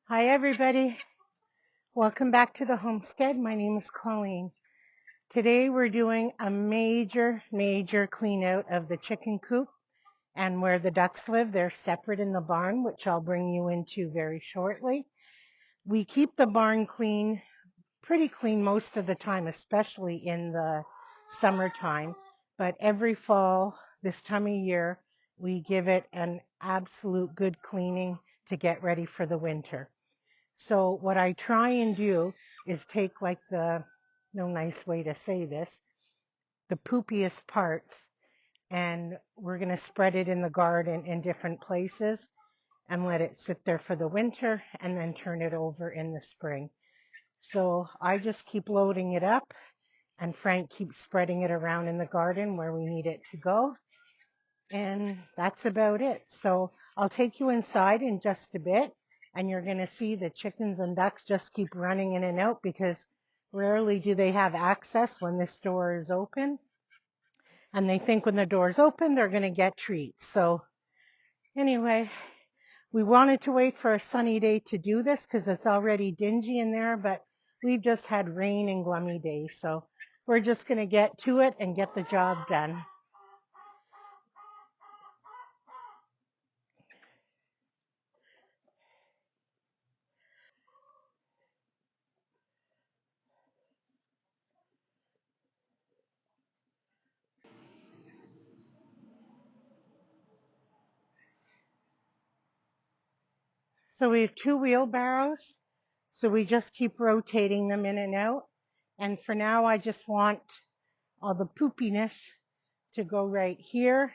Hi, everybody. Welcome back to the homestead. My name is Colleen. Today we're doing a major clean out of the chicken coop and where the ducks live. They're separate in the barn, which I'll bring you into very shortly. We keep the barn clean, pretty clean most of the time, especially in the summertime. But every fall, this time of year, we give it an absolute good cleaning to get ready for the winter. So what I try and do is take like no nice way to say this, the poopiest parts, and we're going to spread it in the garden in different places and let it sit there for the winter and then turn it over in the spring. So I just keep loading it up and Frank keeps spreading it around in the garden where we need it to go. And that's about it. So I'll take you inside in just a bit and you're going to see the chickens and ducks just keep running in and out because rarely do they have access when this door is open. And they think when the door's open, they're going to get treats. So anyway, we wanted to wait for a sunny day to do this because it's already dingy in there, but we've just had rain and gloomy days. So we're just going to get to it and get the job done. So we have two wheelbarrows. So we just keep rotating them in and out. And for now, I just want all the poopiness to go right here.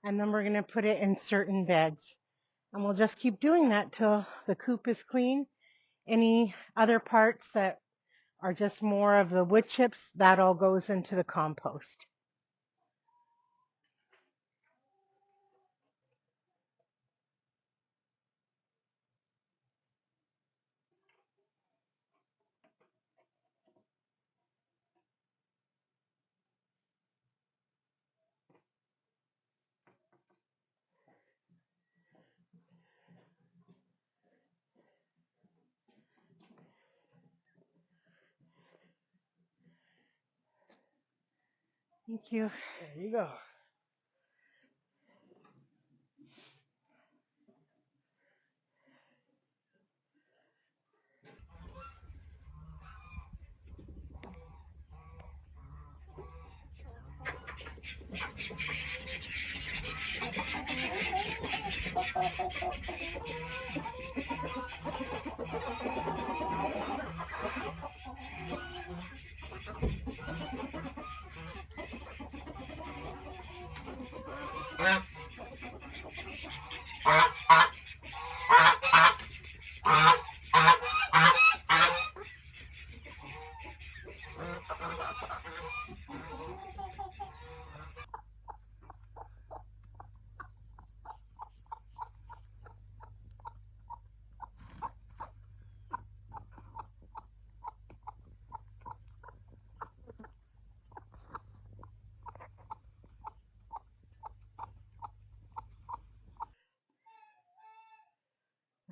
And then we're going to put it in certain beds. And we'll just keep doing that till the coop is clean. Any other parts that are just more of the wood chips, that all goes into the compost. Thank you. There you go.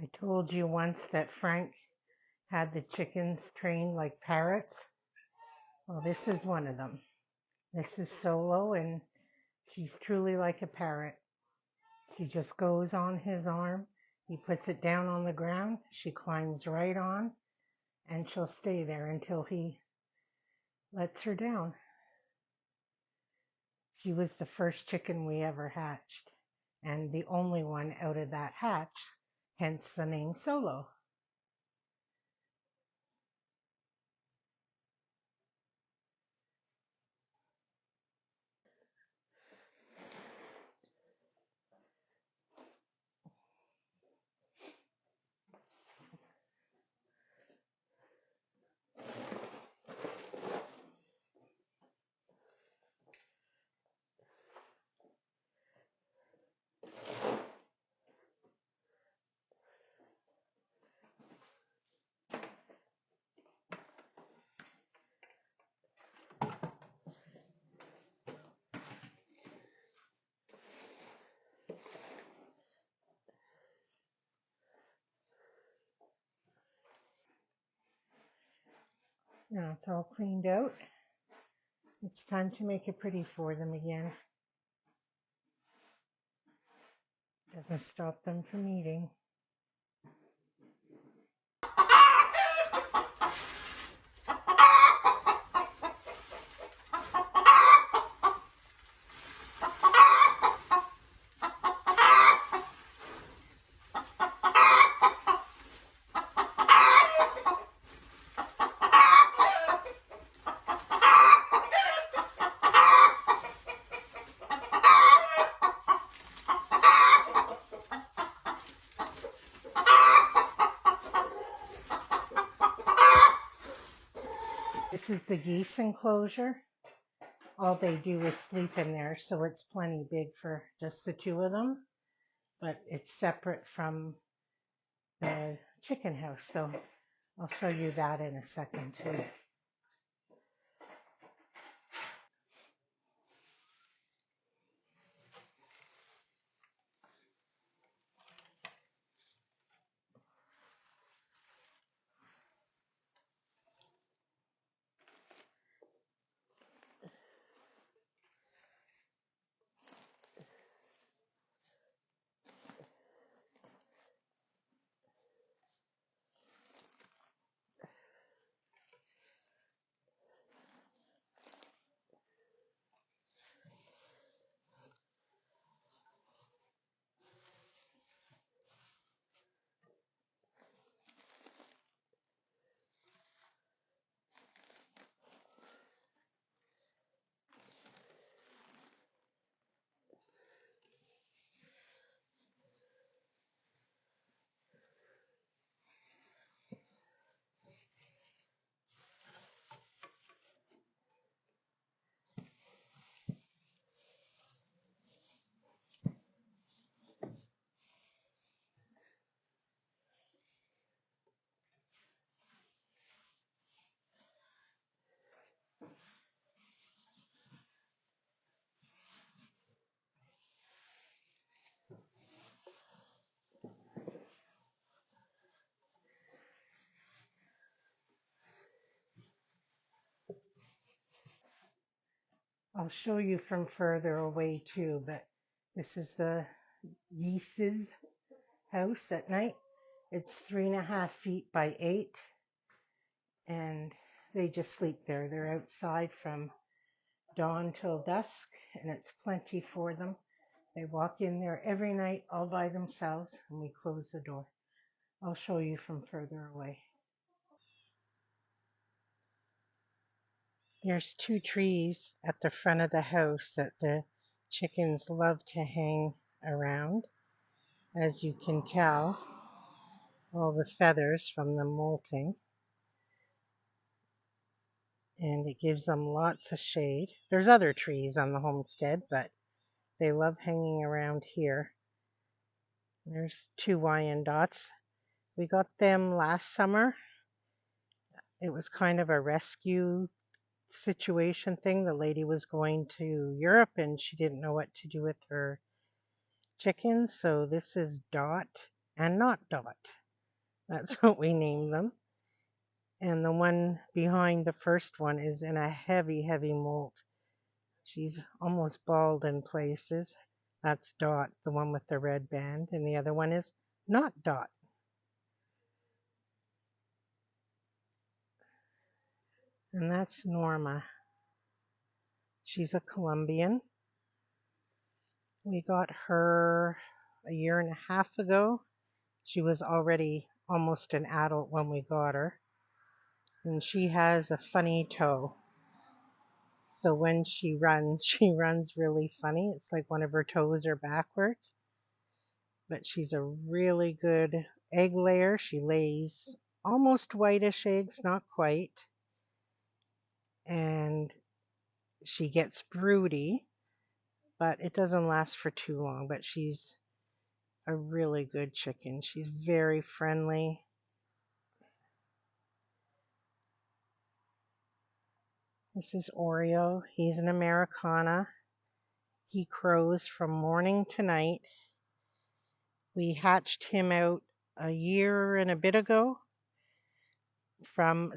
I told you once that Frank had the chickens trained like parrots. Well, this is one of them. This is Solo, and she's truly like a parrot. She just goes on his arm. He puts it down on the ground. She climbs right on, and she'll stay there until he lets her down. She was the first chicken we ever hatched, and the only one out of that hatch, hence the name Solo. Now it's all cleaned out. It's time to make it pretty for them again. Doesn't stop them from eating. This is the geese enclosure. All they do is sleep in there, so it's plenty big for just the two of them, but it's separate from the chicken house, so I'll show you that in a second too. I'll show you from further away too, but this is the Geese's house at night. It's 3.5 feet by 8, and they just sleep there. They're outside from dawn till dusk, and it's plenty for them. They walk in there every night all by themselves, and we close the door. I'll show you from further away. There's 2 trees at the front of the house that the chickens love to hang around. As you can tell, all the feathers from them molting, and it gives them lots of shade. There's other trees on the homestead, but they love hanging around here. There's 2 Wyandottes. We got them last summer. It was kind of a rescue situation thing. The lady was going to Europe and she didn't know what to do with her chickens, so this is Dot and Not Dot. That's what we named them. And the one behind the first one is in a heavy, heavy molt. She's almost bald in places. That's Dot, the one with the red band, and the other one is Not Dot. And that's Norma. She's a Colombian. We got her a 1.5 years ago. She was already almost an adult when we got her. And she has a funny toe. So when she runs really funny. It's like one of her toes are backwards. But she's a really good egg layer. She lays almost whitish eggs, not quite. And she gets broody, but it doesn't last for too long. But she's a really good chicken. She's very friendly. This is Oreo. He's an Americana. He crows from morning to night. We hatched him out a year and a bit ago, from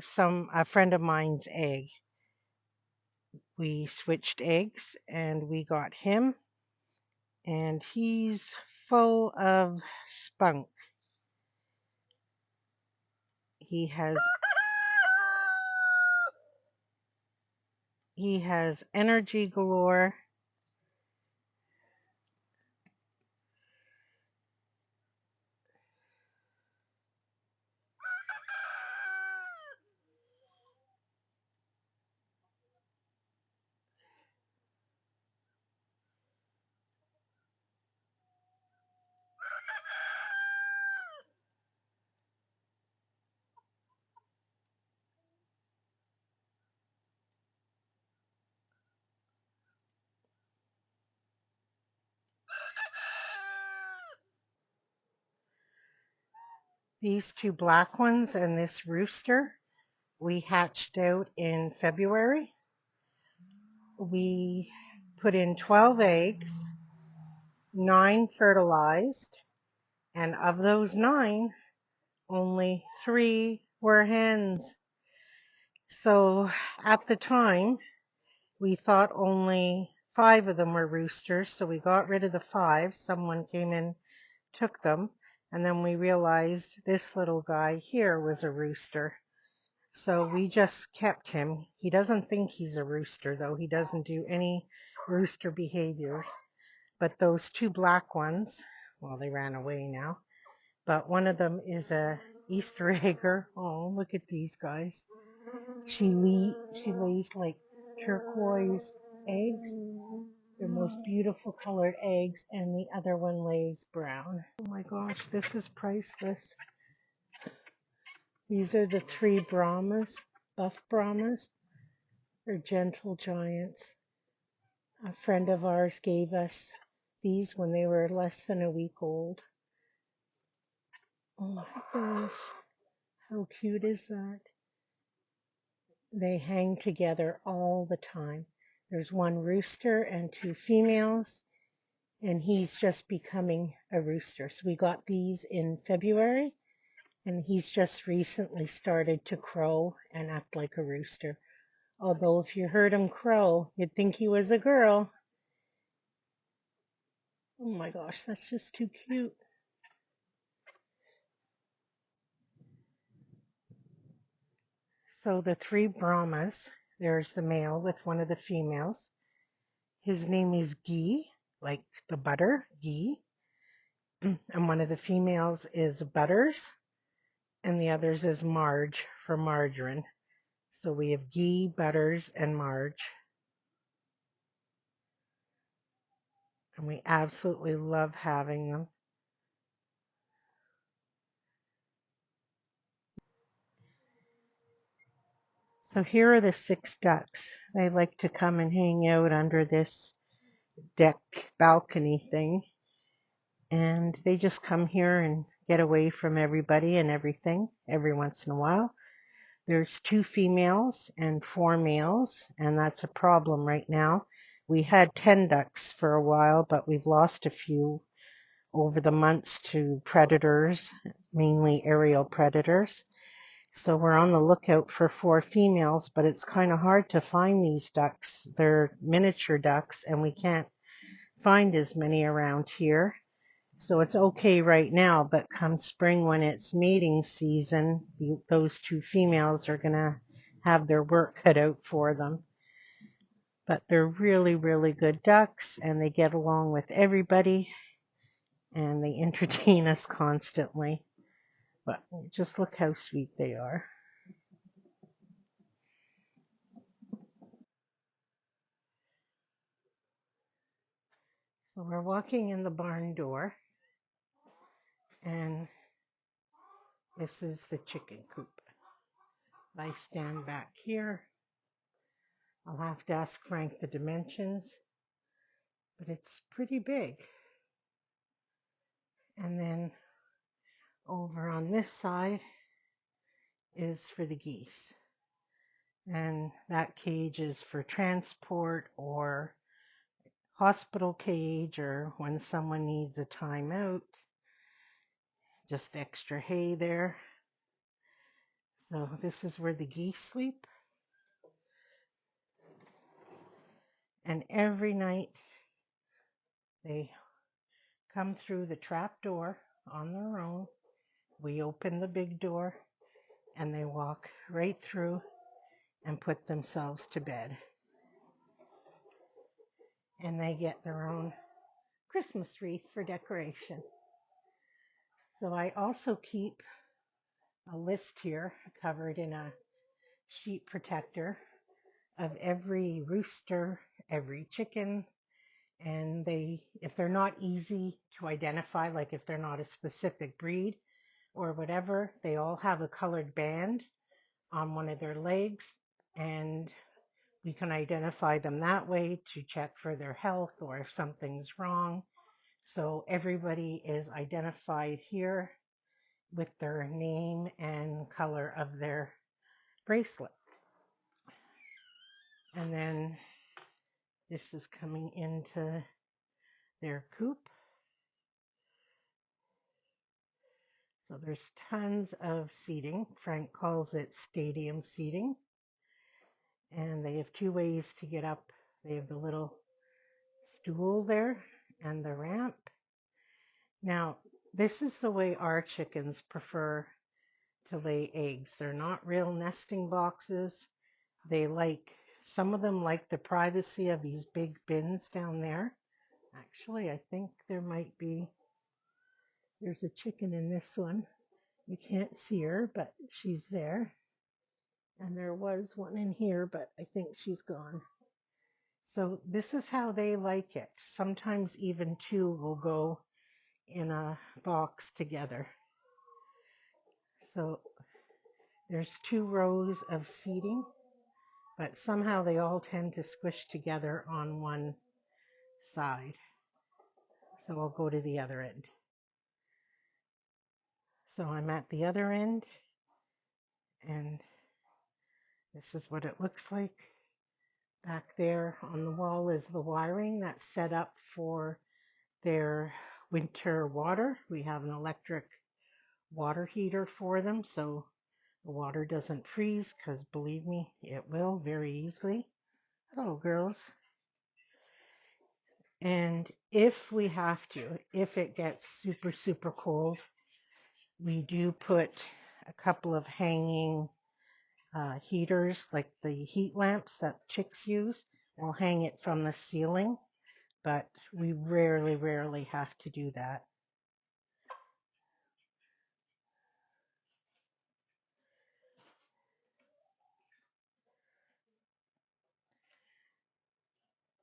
a friend of mine's egg. We switched eggs and we got him, and he's full of spunk. He has energy galore. These two black ones and this rooster we hatched out in February. We put in 12 eggs, 9 fertilized, and of those 9, only 3 were hens. So at the time, we thought only 5 of them were roosters, so we got rid of the 5. Someone came in, took them, and then we realized this little guy here was a rooster. So we just kept him. He doesn't think he's a rooster, though. He doesn't do any rooster behaviors. But those 2 black ones, well, they ran away now. But one of them is a Easter egger. Oh, look at these guys. She lays like turquoise eggs. They're most beautiful colored eggs, and the other one lays brown. Oh my gosh, this is priceless. These are the 3 Brahmas, buff Brahmas. They're gentle giants. A friend of ours gave us these when they were less than a week old. Oh my gosh, how cute is that? They hang together all the time. There's 1 rooster and 2 females, and he's just becoming a rooster. So we got these in February, and he's just recently started to crow and act like a rooster. Although if you heard him crow, you'd think he was a girl. Oh my gosh, that's just too cute. So the 3 Brahmas, there's the male with one of the females. His name is Geese, like the butter, Geese. And one of the females is Butters, and the others is Marge for margarine. So we have Geese, Butters, and Marge. And we absolutely love having them. So here are the 6 ducks. They like to come and hang out under this deck balcony thing. And they just come here and get away from everybody and everything every once in a while. There's 2 females and 4 males, and that's a problem right now. We had 10 ducks for a while, but we've lost a few over the months to predators, mainly aerial predators. So we're on the lookout for 4 females, but it's kind of hard to find these ducks. They're miniature ducks, and we can't find as many around here. So it's okay right now, but come spring when it's mating season, those 2 females are going to have their work cut out for them. But they're really, really good ducks, and they get along with everybody, and they entertain us constantly. But just look how sweet they are. So we're walking in the barn door, and this is the chicken coop. I stand back here. I'll have to ask Frank the dimensions, but it's pretty big. And then over on this side is for the geese. And that cage is for transport or hospital cage, or when someone needs a timeout, just extra hay there. So this is where the geese sleep. And every night they come through the trap door on their own. We open the big door and they walk right through and put themselves to bed. And they get their own Christmas wreath for decoration. So I also keep a list here covered in a sheet protector of every rooster, every chicken, and if they're not easy to identify, like if they're not a specific breed or whatever, they all have a colored band on one of their legs, and we can identify them that way to check for their health or if something's wrong. So everybody is identified here with their name and color of their bracelet. And then this is coming into their coop. So there's tons of seating. Frank calls it stadium seating. And they have two ways to get up. They have the little stool there and the ramp. Now, this is the way our chickens prefer to lay eggs. They're not real nesting boxes. Some of them like the privacy of these big bins down there. Actually, I think there's a chicken in this one. You can't see her, but she's there. And there was one in here, but I think she's gone. So this is how they like it. Sometimes even two will go in a box together. So there's 2 rows of seating, but somehow they all tend to squish together on one side. So I'll go to the other end. So I'm at the other end, and this is what it looks like. Back there on the wall is the wiring that's set up for their winter water. We have an electric water heater for them, so the water doesn't freeze, because believe me, it will very easily. Hello, girls. And if we have to, if it gets super, super cold, we do put a couple of hanging heaters, like the heat lamps that chicks use. We'll hang it from the ceiling, but we rarely have to do that.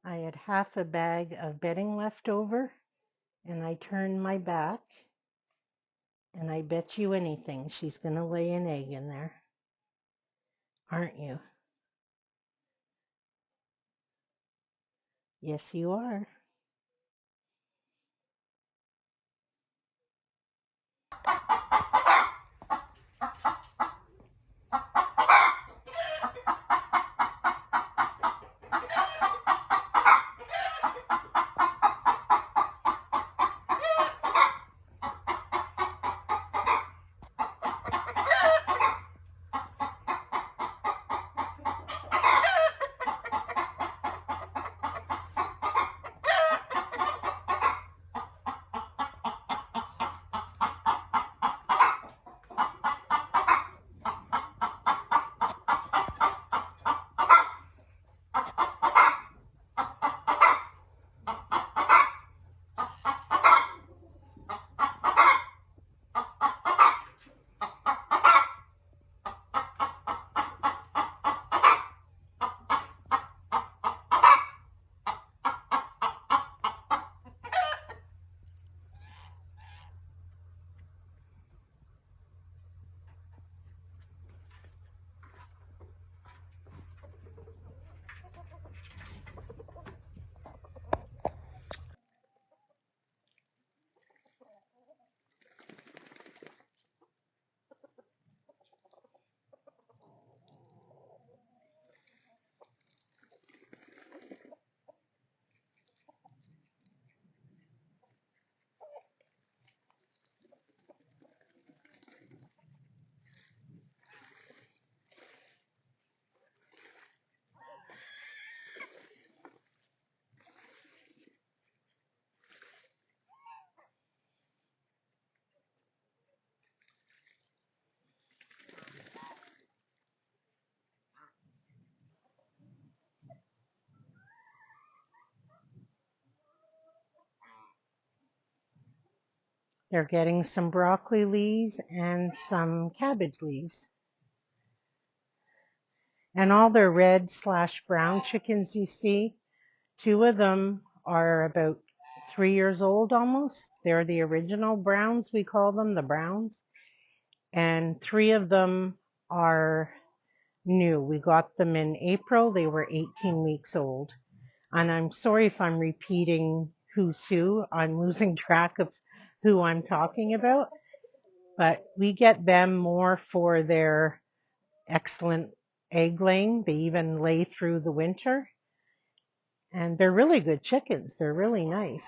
I had half a bag of bedding left over, and I turned my back, and I bet you anything she's going to lay an egg in there. Aren't you? Yes, you are. They're getting some broccoli leaves and some cabbage leaves. And all their red/brown chickens you see, 2 of them are about 3 years old almost. They're the original browns, we call them, the browns. And 3 of them are new. We got them in April. They were 18 weeks old. And I'm sorry if I'm repeating who's who. I'm losing track of who I'm talking about. But we get them more for their excellent egg laying. They even lay through the winter. And they're really good chickens. They're really nice.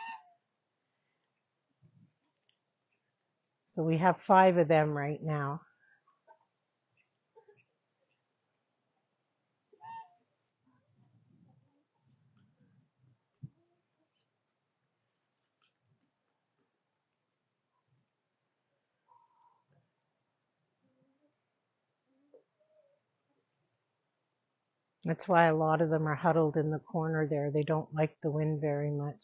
So we have 5 of them right now. That's why a lot of them are huddled in the corner there. They don't like the wind very much.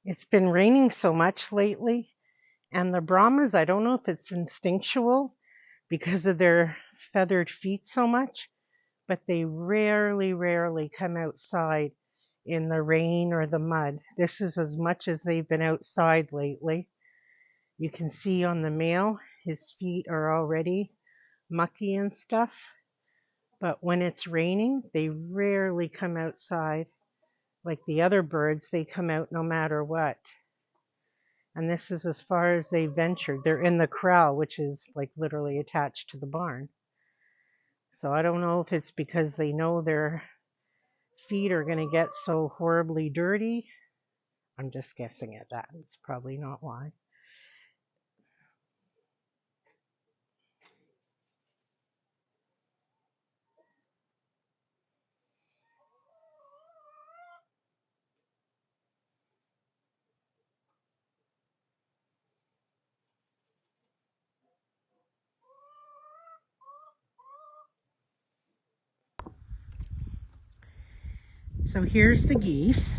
It's been raining so much lately, and the Brahmas, I don't know if it's instinctual because of their feathered feet so much, but they rarely come outside in the rain or the mud. This is as much as they've been outside lately. You can see on the male, his feet are already mucky and stuff, but when it's raining, they rarely come outside. Like the other birds, they come out no matter what. And this is as far as they ventured. They're in the corral, which is like literally attached to the barn. So I don't know if it's because they know their feet are going to get so horribly dirty. I'm just guessing at that. It's probably not why. So here's the geese,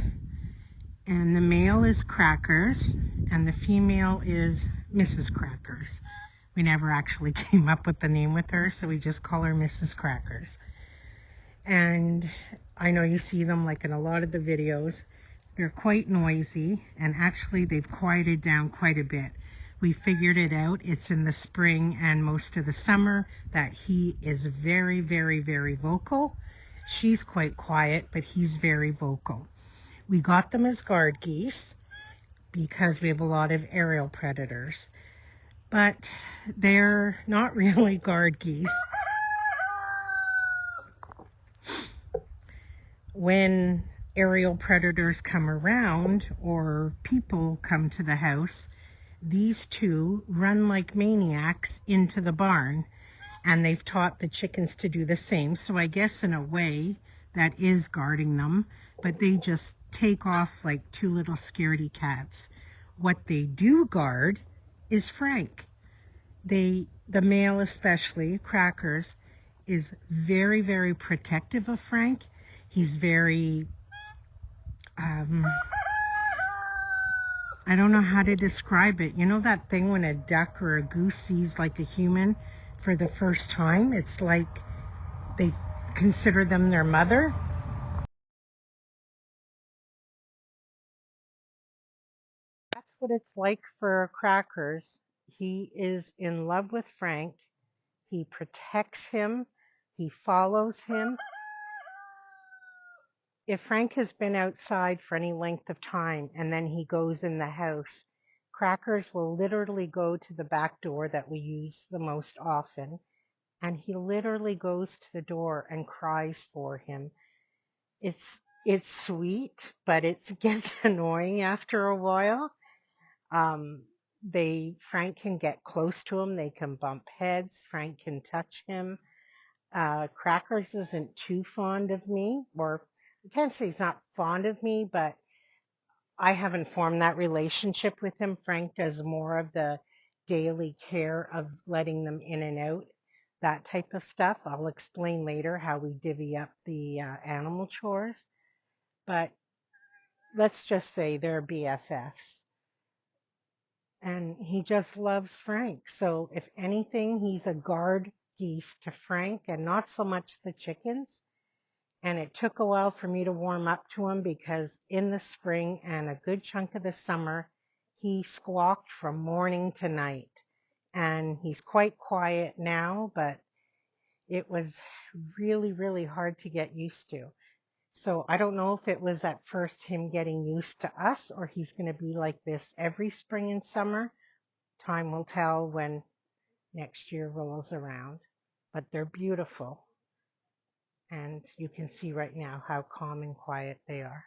and the male is Crackers, and the female is Mrs. Crackers. We never actually came up with the name with her, so we just call her Mrs. Crackers. And I know you see them like in a lot of the videos. They're quite noisy, and actually they've quieted down quite a bit. We figured it out. It's in the spring and most of the summer that he is very vocal. She's quite quiet, but he's very vocal. We got them as guard geese because we have a lot of aerial predators, but they're not really guard geese. When aerial predators come around or people come to the house, these 2 run like maniacs into the barn, and they've taught the chickens to do the same. So I guess in a way that is guarding them, but they just take off like 2 little scaredy cats. What they do guard is Frank. The male especially, Crackers, is very protective of Frank. He's very, I don't know how to describe it. You know that thing when a duck or a goose sees like a human for the first time? It's like they consider them their mother. That's what it's like for Crackers. He is in love with Frank. He protects him. He follows him. If Frank has been outside for any length of time and then he goes in the house, Crackers will literally go to the back door that we use the most often, and he literally goes to the door and cries for him. It's sweet, but it gets annoying after a while. Um, Frank can get close to him. They can bump heads. Frank can touch him. Crackers isn't too fond of me, or I can't say he's not fond of me, but I haven't formed that relationship with him. Frank does more of the daily care of letting them in and out, that type of stuff. I'll explain later how we divvy up the animal chores, but let's just say they're BFFs. And he just loves Frank. So if anything, he's a guard geese to Frank and not so much the chickens. And it took a while for me to warm up to him because in the spring and a good chunk of the summer, he squawked from morning to night. And he's quite quiet now, but it was really, really hard to get used to. So I don't know if it was at first him getting used to us or he's going to be like this every spring and summer. Time will tell when next year rolls around. But they're beautiful. And you can see right now how calm and quiet they are.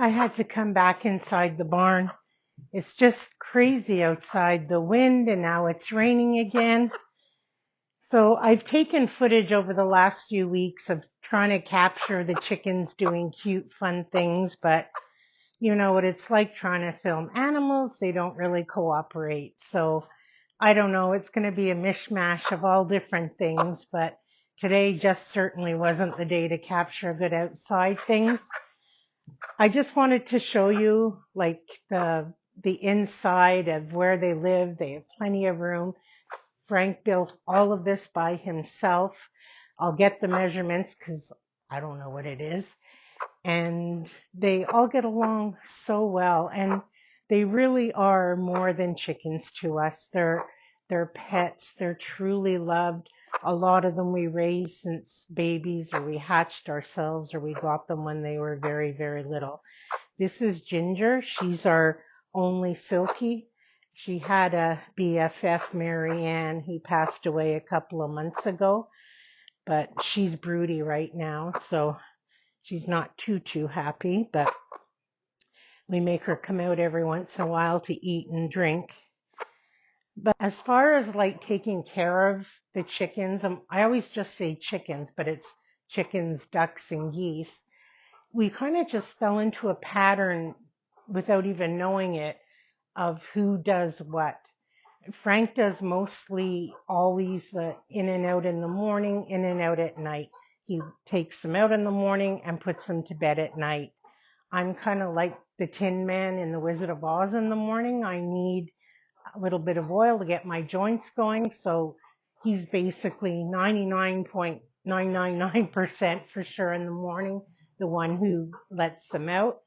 I had to come back inside the barn. It's just crazy outside, the wind, and now it's raining again. So I've taken footage over the last few weeks of trying to capture the chickens doing cute, fun things, but you know what it's like trying to film animals. They don't really cooperate. So I don't know. It's going to be a mishmash of all different things, but today just certainly wasn't the day to capture good outside things. I just wanted to show you like the inside of where they live. They have plenty of room. Frank built all of this by himself. I'll get the measurements because I don't know what it is. And they all get along so well. And they really are more than chickens to us. They're pets. They're truly loved. A lot of them we raised since babies, or we hatched ourselves, or we got them when they were very, very little. This is Ginger. She's our only Silky. She had a BFF, Marianne, who passed away a couple of months ago, but she's broody right now, so she's not too happy, but we make her come out every once in a while to eat and drink. But as far as like taking care of the chickens, I always just say chickens, but it's chickens, ducks, and geese. We kind of just fell into a pattern without even knowing it of who does what. Frank does mostly always the in and out in the morning, in and out at night. He takes them out in the morning and puts them to bed at night. I'm kind of like the Tin Man in The Wizard of Oz in the morning. I need a little bit of oil to get my joints going. So he's basically 99.999% for sure in the morning, the one who lets them out,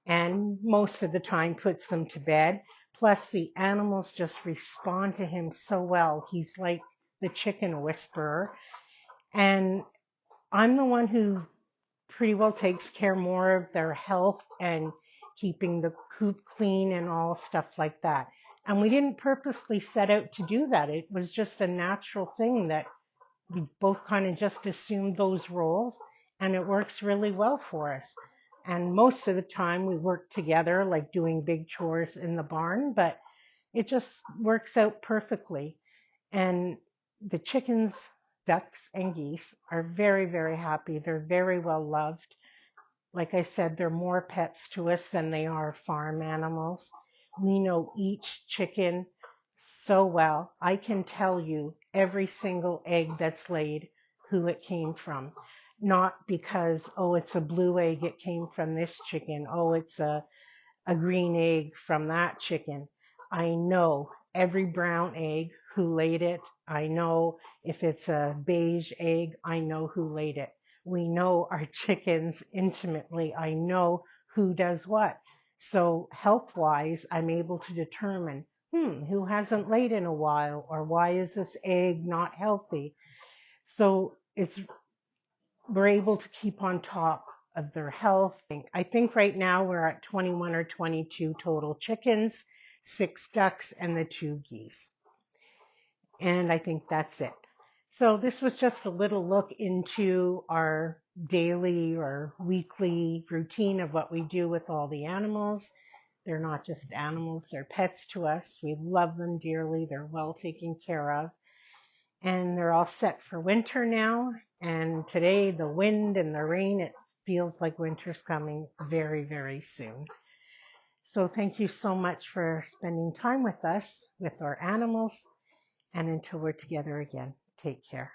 and most of the time puts them to bed. Plus the animals just respond to him so well. He's like the chicken whisperer. And I'm the one who pretty well takes care more of their health and keeping the coop clean and all stuff like that. And we didn't purposely set out to do that. It was just a natural thing that we both kind of just assumed those roles, and it works really well for us. And most of the time we work together, like doing big chores in the barn, but it just works out perfectly. And the chickens, ducks, and geese are very, very happy. They're very well loved. Like I said, they're more pets to us than they are farm animals. We know each chicken so well. I can tell you every single egg that's laid, who it came from. Not because, oh, it's a blue egg, it came from this chicken. Oh, it's a green egg from that chicken. I know every brown egg, who laid it. I know if it's a beige egg, I know who laid it. We know our chickens intimately. I know who does what. So health-wise, I'm able to determine, who hasn't laid in a while, or why is this egg not healthy? So we're able to keep on top of their health. I think right now we're at 21 or 22 total chickens, 6 ducks, and the 2 geese. And I think that's it. So this was just a little look into our daily or weekly routine of what we do with all the animals. They're not just animals, they're pets to us. We love them dearly. They're well taken care of. And they're all set for winter now. And today, the wind and the rain, it feels like winter's coming very, very soon. So thank you so much for spending time with us, with our animals. And until we're together again, take care.